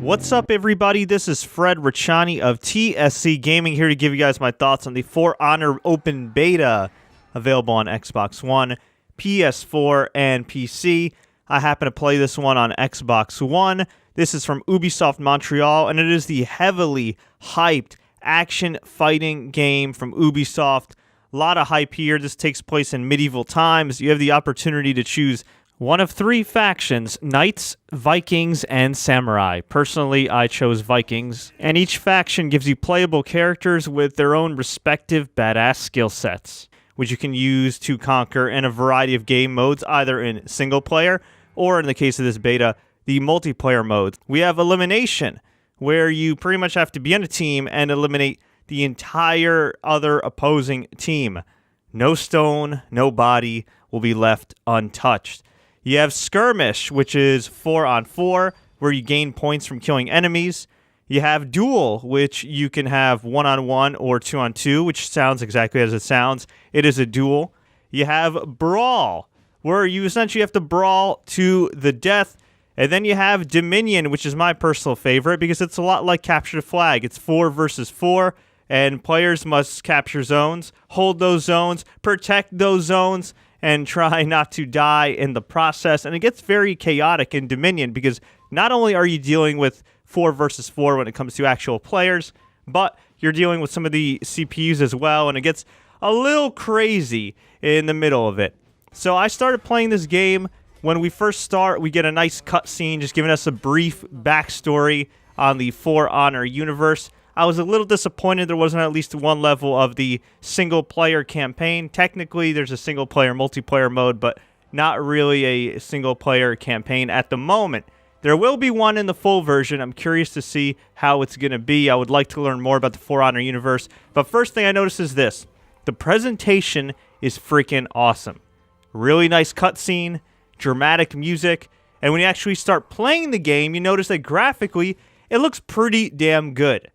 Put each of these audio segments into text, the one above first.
What's up, everybody? This is Fred Ricciani of TSC Gaming here to give you guys my thoughts on the For Honor Open Beta available on Xbox One, PS4, and PC. I happen to play this one on Xbox One. This is from Ubisoft Montreal, and it is the heavily hyped action fighting game from Ubisoft. A lot of hype here. This takes place in medieval times. You have the opportunity to choose one of three factions: Knights, Vikings, and Samurai. Personally, I chose Vikings, and each faction gives you playable characters with their own respective badass skill sets, which you can use to conquer in a variety of game modes, either in single player or, in the case of this beta, the multiplayer mode. We have Elimination, where you pretty much have to be on a team and eliminate the entire other opposing team. No stone, no body will be left untouched. You have Skirmish, which is 4-on-4, where you gain points from killing enemies. You have Duel, which you can have 1-on-1 or 2-on-2, which sounds exactly as it sounds. It is a duel. You have Brawl, where you essentially have to brawl to the death. And then you have Dominion, which is my personal favorite because it's a lot like Capture the Flag. It's 4 versus 4, and players must capture zones, hold those zones, protect those zones, and try not to die in the process. And it gets very chaotic in Dominion because not only are you dealing with 4 versus 4 when it comes to actual players, but you're dealing with some of the CPUs as well, and it gets a little crazy in the middle of it. So I started playing this game. When we first start, we get a nice cutscene just giving us a brief backstory on the For Honor universe. I was a little disappointed there wasn't at least one level of the single-player campaign. Technically, there's a single-player multiplayer mode, but not really a single-player campaign at the moment. There will be one in the full version. I'm curious to see how it's going to be. I would like to learn more about the For Honor universe. But first thing I noticed is this. The presentation is freaking awesome. Really nice cutscene, dramatic music, and when you actually start playing the game, you notice that graphically, it looks pretty damn good.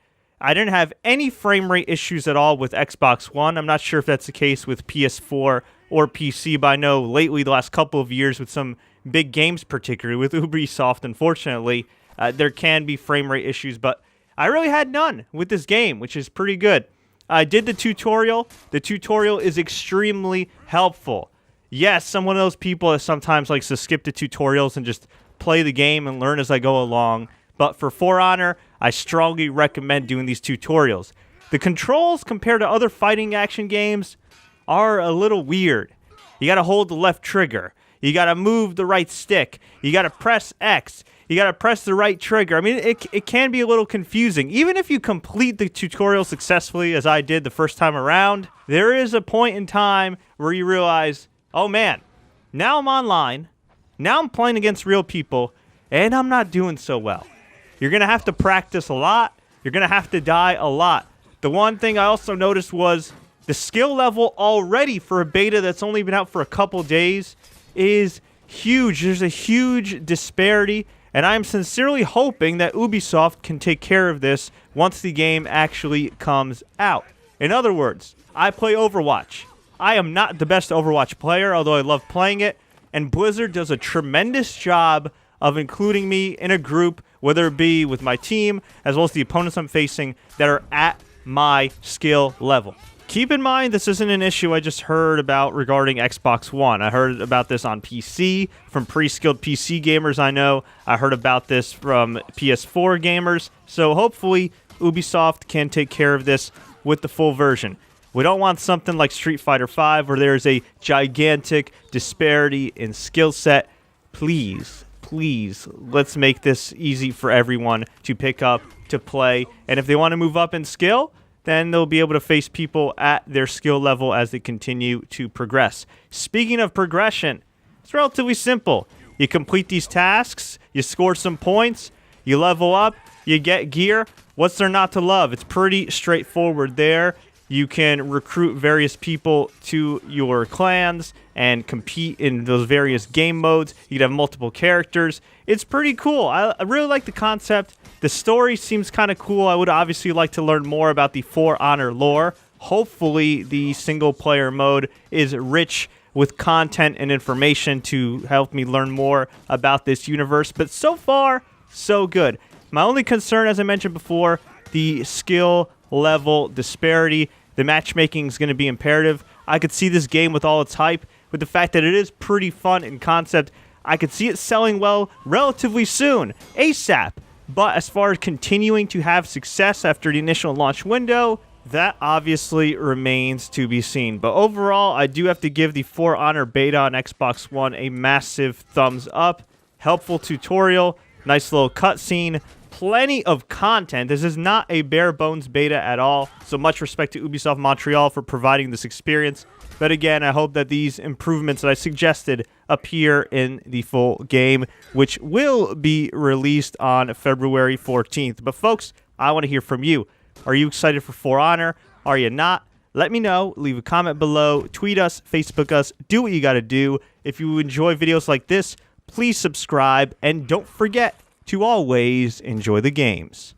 I didn't have any frame rate issues at all with Xbox One. I'm not sure if that's the case with PS4 or PC, but I know lately, the last couple of years, with some big games, particularly with Ubisoft, unfortunately, there can be frame rate issues, but I really had none with this game, which is pretty good. I did the tutorial. The tutorial is extremely helpful. Yes, I'm one of those people that sometimes likes to skip the tutorials and just play the game and learn as I go along. But for For Honor, I strongly recommend doing these tutorials. The controls compared to other fighting action games are a little weird. You gotta hold the left trigger. You gotta move the right stick. You gotta press X. You gotta press the right trigger. I mean, it can be a little confusing. Even if you complete the tutorial successfully, as I did the first time around, there is a point in time where you realize, oh man, now I'm online, now I'm playing against real people, and I'm not doing so well. You're going to have to practice a lot. You're going to have to die a lot. The one thing I also noticed was the skill level already for a beta that's only been out for a couple days is huge. There's a huge disparity, and I'm sincerely hoping that Ubisoft can take care of this once the game actually comes out. In other words, I play Overwatch. I am not the best Overwatch player, although I love playing it, and Blizzard does a tremendous job of including me in a group, whether it be with my team, as well as the opponents I'm facing, that are at my skill level. Keep in mind, this isn't an issue I just heard about regarding Xbox One. I heard about this on PC from pre-skilled PC gamers I know. I heard about this from PS4 gamers. So hopefully, Ubisoft can take care of this with the full version. We don't want something like Street Fighter V where there's a gigantic disparity in skill set. Please, let's make this easy for everyone to pick up, to play. And if they want to move up in skill, then they'll be able to face people at their skill level as they continue to progress. Speaking of progression, it's relatively simple. You complete these tasks, you score some points, you level up, you get gear. What's there not to love? It's pretty straightforward there. You can recruit various people to your clans and compete in those various game modes. You can have multiple characters. It's pretty cool. I really like the concept. The story seems kind of cool. I would obviously like to learn more about the For Honor lore. Hopefully, the single-player mode is rich with content and information to help me learn more about this universe. But so far, so good. My only concern, as I mentioned before, the skill level disparity. The matchmaking is going to be imperative. I could see this game with all its hype, with the fact that it is pretty fun in concept. I could see it selling well relatively soon, ASAP. But as far as continuing to have success after the initial launch window, that obviously remains to be seen. But overall, I do have to give the For Honor beta on Xbox One a massive thumbs up. Helpful tutorial, nice little cutscene, plenty of content. This is not a bare bones beta at all. So much respect to Ubisoft Montreal for providing this experience. But again, I hope that these improvements that I suggested appear in the full game, which will be released on February 14th. But folks, I want to hear from you. Are you excited for For Honor? Are you not? Let me know. Leave a comment below. Tweet us. Facebook us. Do what you got to do. If you enjoy videos like this, please subscribe. And don't forget to always enjoy the games.